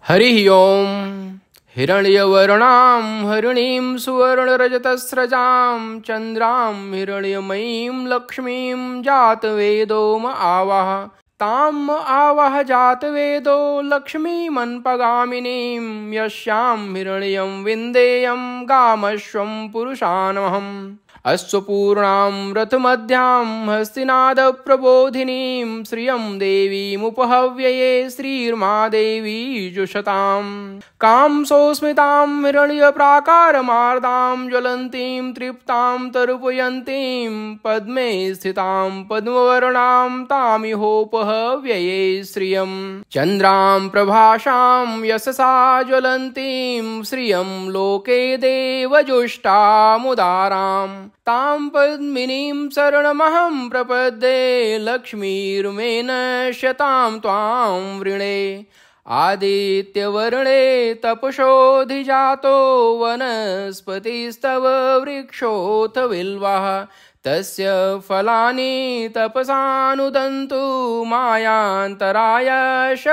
हरिः ओं हिरण्यवर्णां हरिणीं सुवर्णरजतस्रजां चन्द्रां हिरण्यमयीं लक्ष्मीं जातवेदोम आवाह ताम् आवाह जातवेदो लक्ष्मीमन्पगामिनीं यस्यां हिरण्यं विन्देयं गामश्वं पुरुषानहम् अश्वपूर्णां रथमध्यां हस्तिनादप्रबोधिनीं श्रियं देवीमुपहव्यये श्रीर्मादेवी जुषताम् कांसोस्मितां हिरण्यप्राकारमार्दां ज्वलन्तीं तृप्तां तर्पयन्तीं पद्मे स्थितां पद्मवर्णां तामिहोपहव्यये श्रियं चन्द्रां प्रभासां यशसा ज्वलन्तीं श्रियं लोके देवजुष्टामुदाराम् तां पद्मिनीं शरणमहं प्रपद्ये लक्ष्मीर्मेन शतां त्वां वृणे आदित्यवर्णे तपसोऽधिजातो वनस्पतिस्तव वृक्षोऽथ बिल्वः तस्य फलानि तपसानुदन्तु मायान्तराय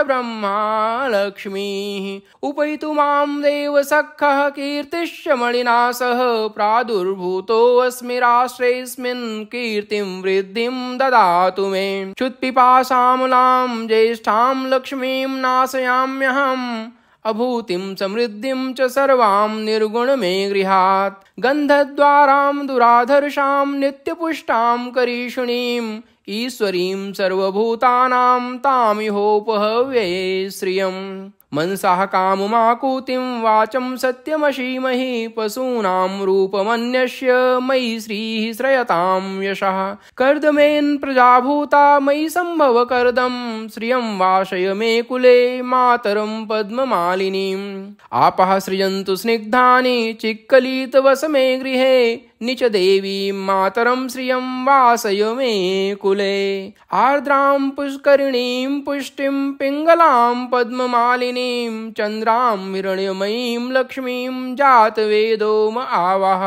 ब्रह्मा लक्ष्मीः उपैतु मां देवसखः कीर्तिश्च मणिना सह प्रादुर्भूतोऽस्मि राष्ट्रेऽस्मिन् कीर्तिं वृद्धिं ददातु मे क्षुत्पिपासामलां ज्येष्ठां लक्ष्मीं नाशयाम्यहम् अभूतिं समृद्धिं च सर्वां निर्गुण मे गृहात् गन्धद्वारां दुराधर्षां नित्यपुष्टां करीषुणीं ईश्वरीं सर्वभूतानां तामिहोपहव्यये श्रियम् मनसः काममाकुतिं वाचं सत्यमशीमहि पशूनां रूपमन्यस्य मयि श्रीः श्रयतां यशः कर्दमेन प्रजाभूता मयि सम्भव कर्दं श्रियं वासय मे कुले मातरं पद्ममालिनीम् आपः सृजन्तु स्निग्धानि चिक्कलितवस मे गृहे निच देवी मातरं श्रियं वासय मे कुले आर्द्रां पुष्करिणीं पुष्टिं पिङ्गलां पद्ममालिनीं चन्द्रां हिरण्यमयीं लक्ष्मीं जातवेदोम आवाह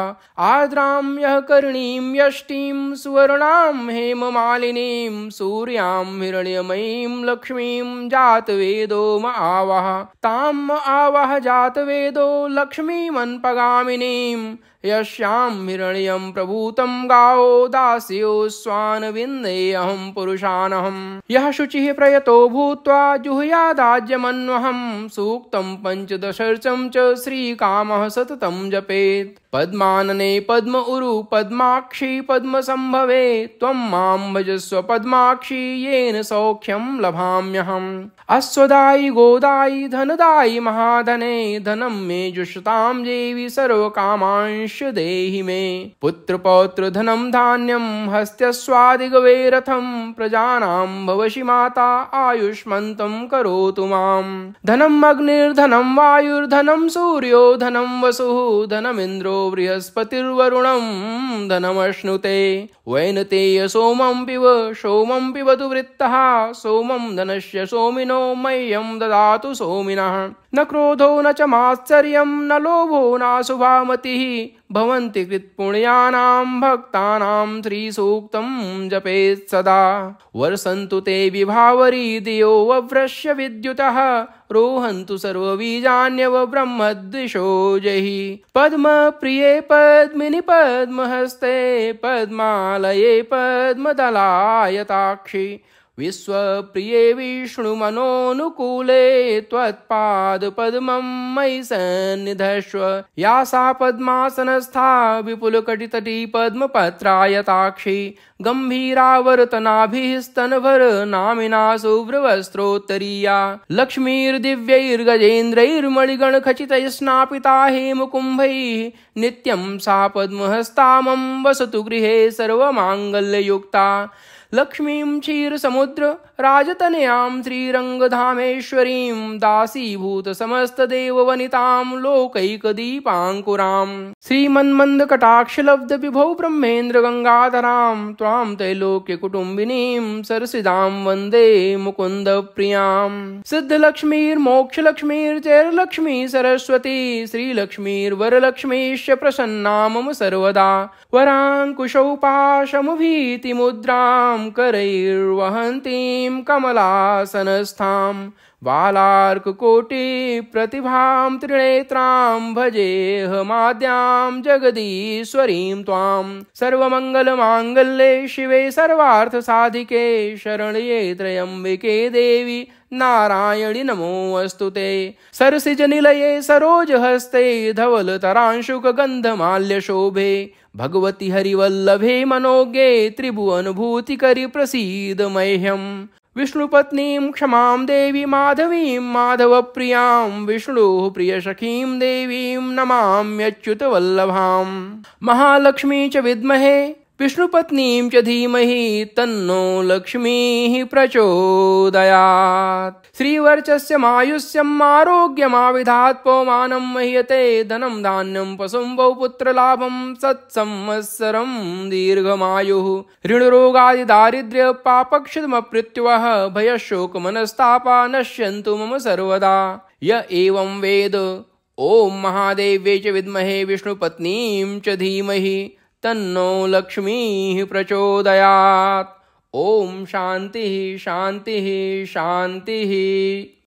आर्द्रां यः करिणीं यष्टिं सुवर्णां हेममालिनीं सूर्यां हिरण्यमयीं लक्ष्मीं जातवेदोम आवाह ताम् आवाह जातवेदो लक्ष्मीमन्पगामिनीं यस्यां हिरण्यं प्रभूतं गावो दास्योऽस्वान् विन्देऽहं पुरुषानहम् यः शुचिः प्रयतो भूत्वा जुहुयादाज्यमन्वहं सूक्तं पञ्चदशर्चं च श्रीकामः सततं जपेत् पद्मानने पद्म उरु पद्माक्षी पद्मसंभवे त्वं मां भजस्व पद्माक्षी येन सौख्यं लभाम्यहम् अश्वदायि गोदायि धनदायि महाधने धनं मे जुषतां देवी सर्वकामांश्च देहि मे पुत्रपौत्र धनं धान्यं हस्त्यस्वादिगवे रथं प्रजानां भवसि माता आयुष्मन्तं करोतु मां धनम् अग्निर्धनं वायुर्धनं सूर्यो धनं वसुः धनमिन्द्रो बृहस्पतिर्वरुणं धनमश्नुते वैनतेय सोमं पिबतु वृत्तः सोमं धनस्य सोमिनो मह्यं ददातु सोमिनः न क्रोधो न च मात्सर्यं न लोभो नाशुभा मतिः भवन्ति कृत्पुण्यानां भक्तानां श्रीसूक्तं जपेत् सदा वर्षन्तु ते विभावरी दियो वव्रश्य विद्युतः रोहन्तु सर्वबीजान्यव ब्रह्मद्विषो जहि पद्मप्रिये पद्मिनि पद्महस्ते पद्मालये पद्मदलायताक्षि विश्वप्रिये विष्णुमनोनुकूले त्वत्पादपद्मं मयि सन्निधस्व या सा पद्मासनस्था विपुलकटितटी पद्मपत्रायताक्षी गम्भीरावर्तनाभिः स्तनभरनामिना शुभ्रवस्त्रोत्तरीया लक्ष्मीर्दिव्यैर्गजेन्द्रैर्मणिगणखचितैः हेमकुम्भैः नित्यं सा पद्महस्तामं वसतु गृहे सर्वमाङ्गल्ययुक्ता लक्ष्मीं क्षीरसमुद्र राजतनयां श्रीरङ्गधामेश्वरीं दासीभूत समस्तदेववनितां लोकैकदीपाङ्कुरां श्रीमन्मन्दकटाक्षलब्ध विभौ ब्रह्मेन्द्र गङ्गाधरां त्वां त्रैलोक्यकुटुम्बिनीं सरसिदां वन्दे मुकुन्दप्रियां सिद्धलक्ष्मीर्मोक्षलक्ष्मीर्चैरलक्ष्मी सरस्वती श्रीलक्ष्मीर्वरलक्ष्मीश्च प्रसन्ना मम सर्वदा वराङ्कुशौपाशमुभीतिमुद्रां करैर्वहन्तीं कमलासनस्थां बालार्ककोटि प्रतिभां त्रिनेत्रां भजेऽहमाद्यां जगदीश्वरीं त्वां सर्वमङ्गलमाङ्गल्ये शिवे सर्वार्थसाधिके शरण्ये त्र्यम्बिके देवी नारायणि नमोऽस्तुते। सरसिजनिलये सरोजहस्ते धवलतरांशुकगन्धमाल्यशोभे भगवति हरिवल्लभे मनोज्ञे त्रिभुवनभूतिकरि प्रसीद मह्यम्। विष्णुपत्नीं क्षमां देवी माधवीं माधवप्रियां विष्णुः प्रियसखीं देवीं नमाम्यच्युतवल्लभाम्। महालक्ष्मी च विद्महे विष्णुपत्नीं च धीमहि तन्नो लक्ष्मीः प्रचोदयात्। श्रीवर्चस्यमायुष्यम् आरोग्यमाविधात् पौमानं मह्यते धनं धान्यं पशुं बहुपुत्रलाभं सत्संवत्सरं दीर्घमायुः। ऋणरोगादिदारिद्र्य पापक्षतमपृत्युवः भयशोकमनस्तापा नश्यन्तु मम सर्वदा। य एवं वेद ॐ महादेव्यै च विद्महे विष्णुपत्नीं च धीमहि तन्नो लक्ष्मीः प्रचोदयात्। ॐ शान्तिः शान्तिः शान्तिः।